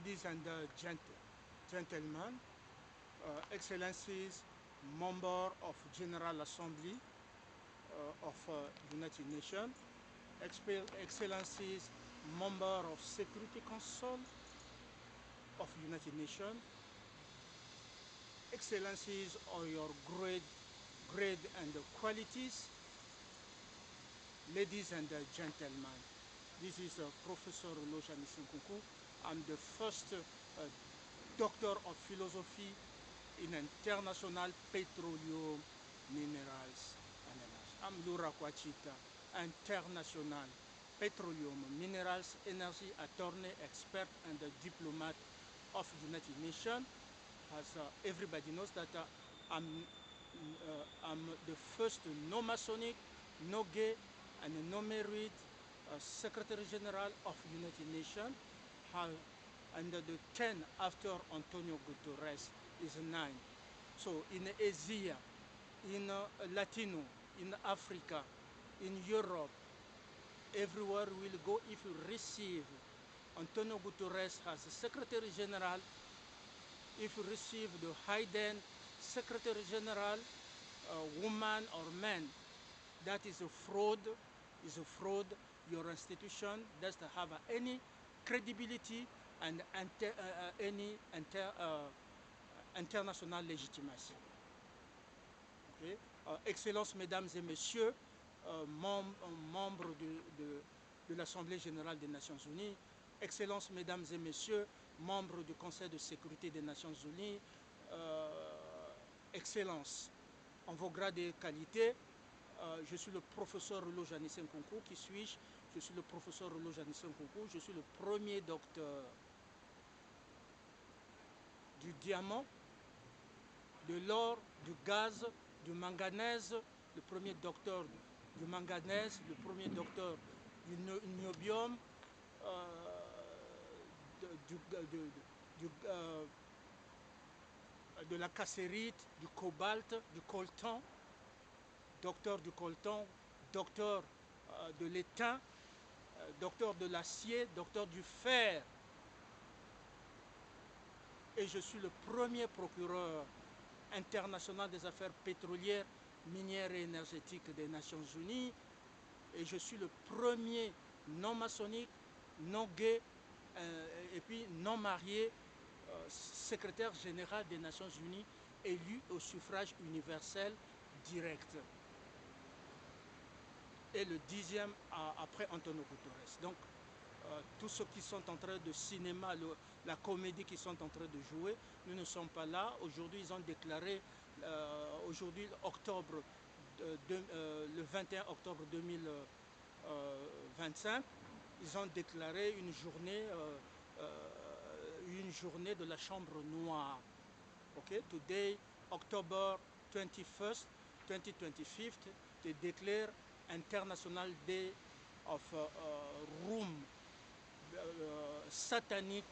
Ladies and gentlemen, Excellencies, Member of General Assembly of United Nations, Excellencies, Member of Security Council of United Nations, Excellencies of your grade and qualities, ladies and gentlemen. This is Professor Losha Nisenkunku. I'm the first Doctor of Philosophy in International Petroleum Minerals and Energy. I'm Lura Kwachita, International Petroleum Minerals Energy Attorney, Expert and Diplomat of the United Nations. As everybody knows that I'm the first no-Masonic, no-gay and no-married Secretary General of the United Nations. And the 10 after Antonio Guterres is 9. So in Asia, in Latino, in Africa, in Europe, everywhere we'll go, if you receive Antonio Guterres as Secretary General, if you receive the Hayden Secretary General, woman or man, that is a fraud, Your institution doesn't have any credibility and any international legitimacy. Okay? Excellences, Mesdames et Messieurs, membres de l'Assemblée Générale des Nations Unies, Excellences, Mesdames et Messieurs, membres du Conseil de sécurité des Nations Unies, Excellences, en vos grades et qualités, je suis le professeur Losha Nisenkunku. Qui suis-je? Je suis le professeur Losha Nisenkunku. Je suis le premier docteur du diamant, de l'or, du gaz, du manganèse, le premier docteur du manganèse, le premier docteur du niobium, de la cassérite, du cobalt, du coltan, docteur du coltan, docteur de l'étain, docteur de l'acier, docteur du fer. Et je suis le premier procureur international des affaires pétrolières, minières et énergétiques des Nations Unies. Et je suis le premier non-maçonnique, non-gay et puis non-marié secrétaire général des Nations Unies élu au suffrage universel direct. Et le 10e après Antonio Guterres. Donc, tous ceux qui sont en train de cinéma, la comédie qu'ils sont en train de jouer, nous ne sommes pas là. Aujourd'hui, ils ont déclaré, aujourd'hui, le 21 octobre 2025, ils ont déclaré une journée de la chambre noire. Okay? Today, October 21st, 2025, they declare International Day of Room, satanic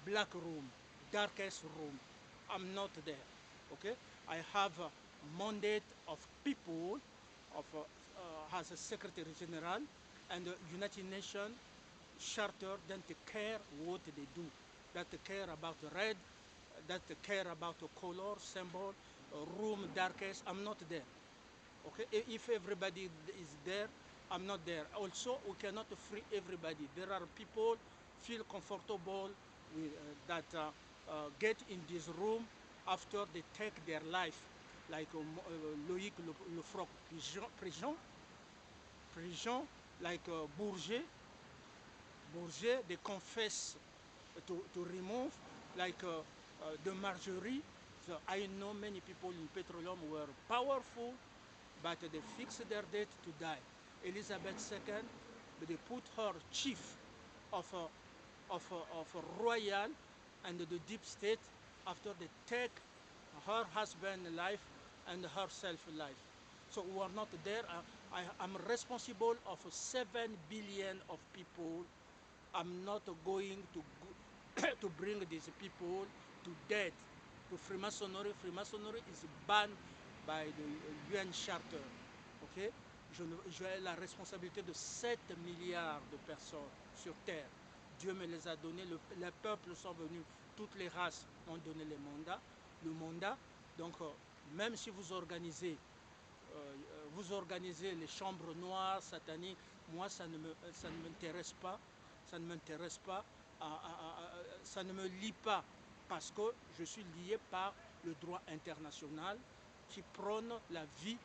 black room, darkest room. I'm not there. Okay, I have a mandate of people as a Secretary General, and the United Nations Charter doesn't care what they do. That they care about red, that they care about the color, symbol, room, darkest. I'm not there. Okay, if everybody is there, I'm not there. Also, we cannot free everybody. There are people feel comfortable with, that get in this room after they take their life, like Loïc Lefroc-Prigent, like Bourget, they confess to remove, like the Marjorie. So I know many people in petroleum were powerful, but they fixed their date to die. Elizabeth II, they put her chief of royal and the deep state after they take her husband's life and herself life. So we are not there. I'm responsible of 7 billion of people. I'm not going to bring these people to death, to Freemasonry. Freemasonry is banned by the UN Charter. Okay? J'ai la responsabilité de 7 milliards de personnes sur Terre. Dieu me les a donnés, les peuples sont venus, toutes les races ont donné le mandat. Donc, même si vous organisez les chambres noires, sataniques, moi, ça ne m'intéresse pas. Ça ne m'intéresse pas. Ça ne me lie pas parce que je suis lié par le droit international qui prône la vie,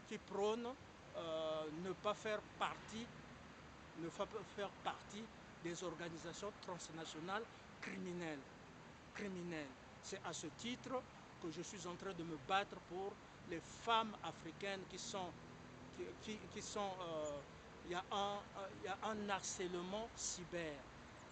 qui prône ne pas faire partie des organisations transnationales criminelles. C'est à ce titre que je suis en train de me battre pour les femmes africaines qui sont il y a un harcèlement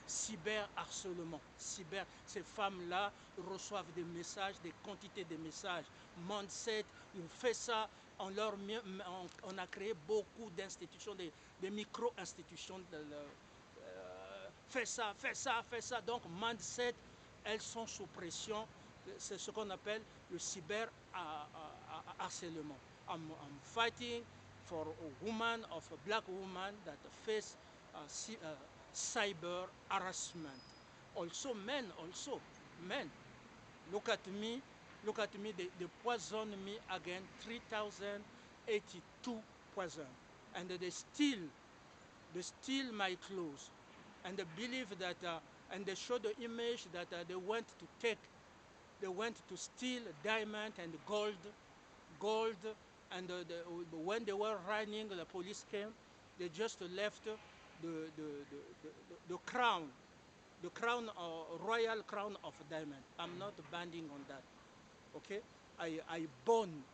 cyberharcèlement. Ces femmes-là reçoivent des messages, des quantités de messages. Mindset, on fait ça, on a créé beaucoup d'institutions, des micro-institutions. Fais ça. Donc, mindset, elles sont sous pression. C'est ce qu'on appelle le cyberharcèlement. I'm fighting for a woman, of a black woman that face cyber harassment. Also men. Look at me, they poison me again, 3,082 poison. And they steal my clothes. And they believe that, and they show the image that they went to steal diamond and gold, and when they were running, the police came. They just left the crown, royal crown of diamond. I'm not banding on that. Okay, I born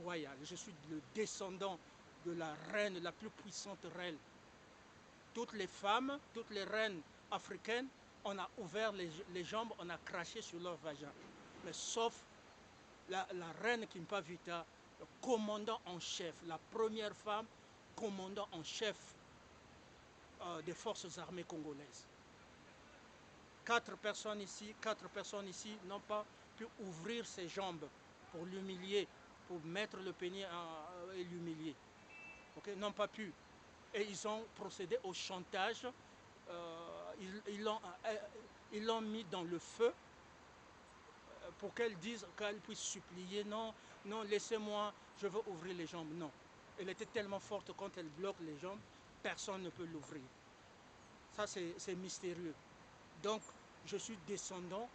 royal. Je suis le descendant de la reine, la plus puissante reine. Toutes les femmes, toutes les reines africaines, on a ouvert les jambes, on a craché sur leur vagin. Mais sauf la reine Kimpavita, le commandant en chef, la première femme commandant en chef des forces armées congolaises. 4 personnes ici n'ont pas pu ouvrir ses jambes pour l'humilier, pour mettre le pénis et l'humilier. Okay? N'ont pas pu. Et ils ont procédé au chantage. Ils l'ont mis dans le feu pour qu'elle puisse supplier. Non, laissez-moi, je veux ouvrir les jambes. Non. Elle était tellement forte, quand elle bloque les jambes, personne ne peut l'ouvrir. Ça, c'est mystérieux. Donc, je suis descendant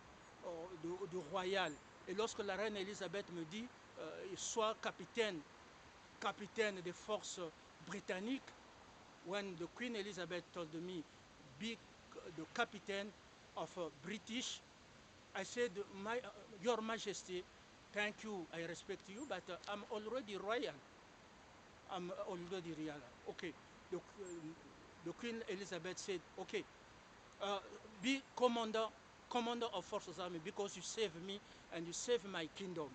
de royal. Et lorsque la reine Elisabeth me dit, sois capitaine des forces britanniques, when the Queen Elizabeth told me, be the captain of British, I said, Your Majesty, thank you, I respect you, but I'm already royal. Okay. The Queen Elizabeth said, okay, be commander of forces army because you saved me and you saved my kingdom.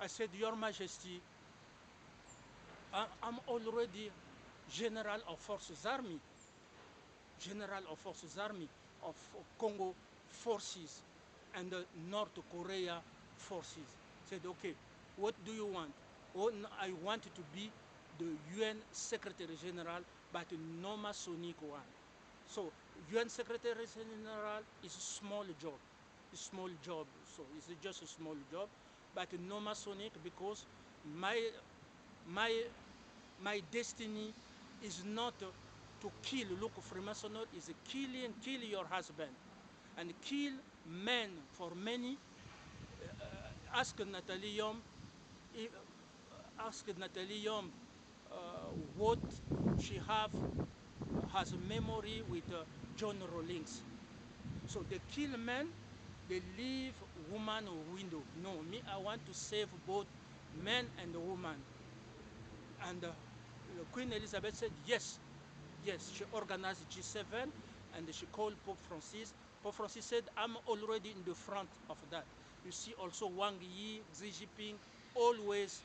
I said, Your Majesty, I'm already General of Forces Army of Congo forces and the North Korea forces. Said, okay, what do you want? Oh, I want to be the UN Secretary General, but no Masonic one. So UN Secretary General is a small job. So it's just a small job, but no Masonic, because my destiny is not to kill. Look, Freemasonry is kill your husband and kill men for many. Ask Nathalie Yom what she has a memory with John Rawlings. So they kill men, they leave woman window. No, me, I want to save both men and woman. And Queen Elizabeth said yes. She organized G7 and she called Pope Francis. Pope Francis said, I'm already in the front of that. You see also Wang Yi, Xi Jinping, always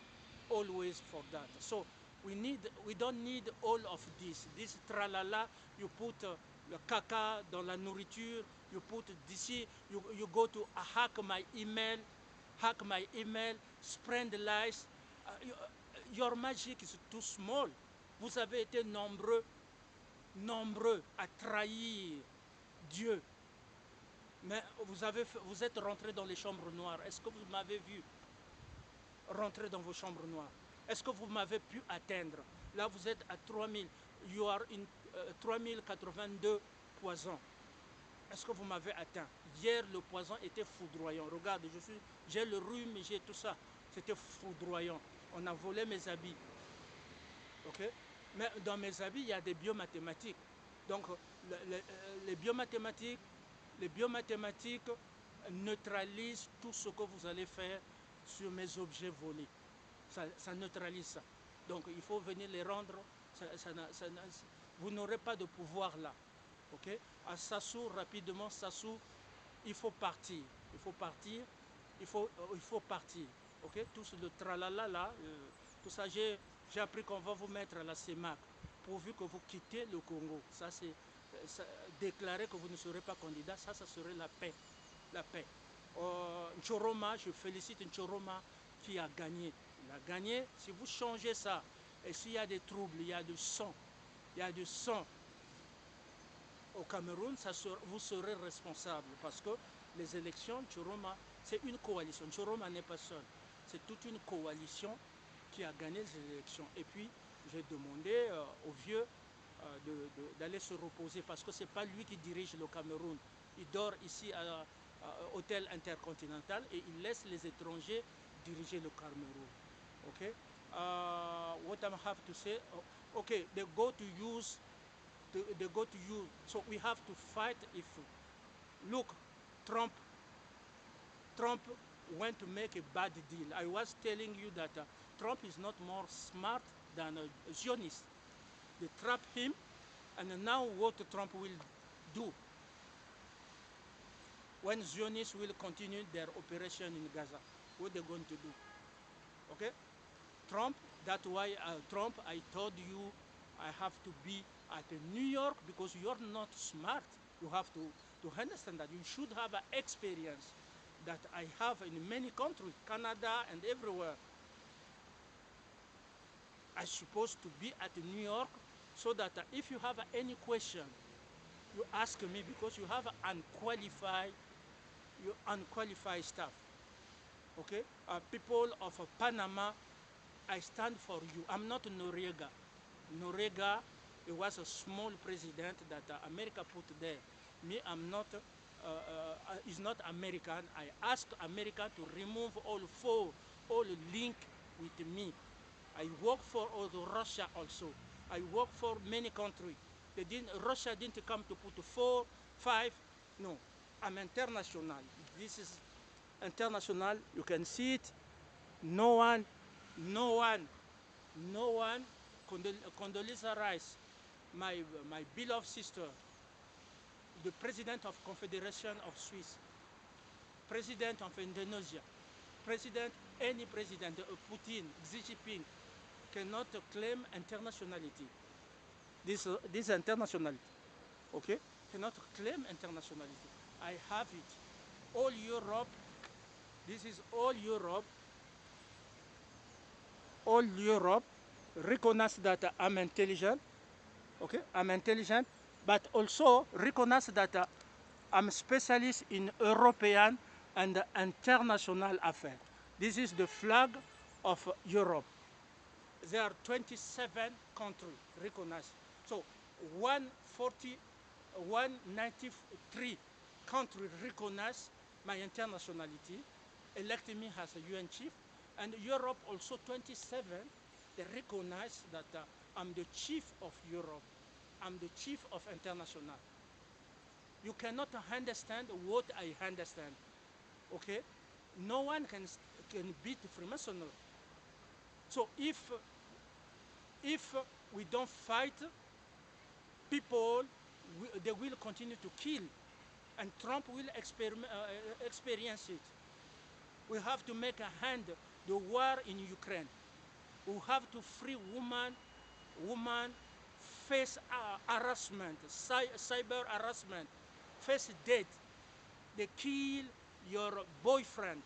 for that. So we don't need all of this. This tralala, you put le caca dans la nourriture, you put d'ici, you go to hack my email, spread the lies. Your magic is too small. Vous avez été nombreux nombreux à trahir Dieu. Mais vous êtes rentré dans les chambres noires. Est-ce que vous m'avez vu rentrer dans vos chambres noires? Est-ce que vous m'avez pu atteindre? Là, vous êtes à 3000. You are in 3082 poisons. Est-ce que vous m'avez atteint? Hier, le poison était foudroyant. Regarde, j'ai le rhume, j'ai tout ça. C'était foudroyant. On a volé mes habits. Ok? Mais dans mes habits, il y a des biomathématiques. Donc, les biomathématiques neutralisent tout ce que vous allez faire sur mes objets volés. Ça neutralise ça. Donc, il faut venir les rendre. Vous n'aurez pas de pouvoir là. Ok? À Sassou, rapidement, Sassou, il faut partir. Il faut partir. Il faut partir. Ok? Tout le tralala là, tout ça, j'ai appris qu'on va vous mettre à la CEMAC pourvu que vous quittez le Congo. Ça, c'est déclarer que vous ne serez pas candidat, ça serait la paix. La paix. Nchoroma, je félicite Nchoroma qui a gagné. Il a gagné. Si vous changez ça, et s'il y a des troubles, il y a du sang, au Cameroun, vous serez responsable parce que les élections, Nchoroma, c'est une coalition. Nchoroma n'est pas seul. C'est toute une coalition qui a gagné les élections. Et puis, j'ai demandé aux vieux d'aller se reposer parce que ce n'est pas lui qui dirige le Cameroun. Il dort ici à l'hôtel intercontinental et il laisse les étrangers diriger le Cameroun. Okay? What I have to say, okay, they go to use, so we have to fight if, look, Trump went to make a bad deal. I was telling you that Trump is not more smart than a Zionist. They trap him, and now what Trump will do when Zionists will continue their operation in Gaza? What they're going to do? Okay? Trump, that's why Trump, I told you I have to be at New York because you're not smart. You have to understand that you should have an experience that I have in many countries, Canada and everywhere. I'm supposed to be at New York so that if you have any question, you ask me because you have unqualified staff. Okay? People of Panama, I stand for you. I'm not Noriega. Noriega, it was a small president that America put there. Me, I'm not, is not American. I asked America to remove all link with me. I work for Russia also. I work for many countries. Russia didn't come to put 4, 5. No, I'm international. This is international. You can see it. No one, Condoleezza Rice, my beloved sister, the president of Confederation of Swiss, president of Indonesia, any president, Putin, Xi Jinping, cannot claim internationality. This internationality, okay? Cannot claim internationality. I have it. All Europe, this is all Europe. All Europe recognize that I'm intelligent. Okay, I'm intelligent, but also recognize that I'm a specialist in European and international affairs. This is the flag of Europe. There are 27 countries recognized. So 193 countries recognize my internationality, elect me as a UN chief, and Europe also 27, they recognize that I'm the chief of Europe. I'm the chief of international. You cannot understand what I understand. Okay? No one can beat Freemasonry. So if we don't fight, people, they will continue to kill. And Trump will experience it. We have to make a hand the war in Ukraine. We have to free women face harassment, cyber harassment, face death. They kill your boyfriend,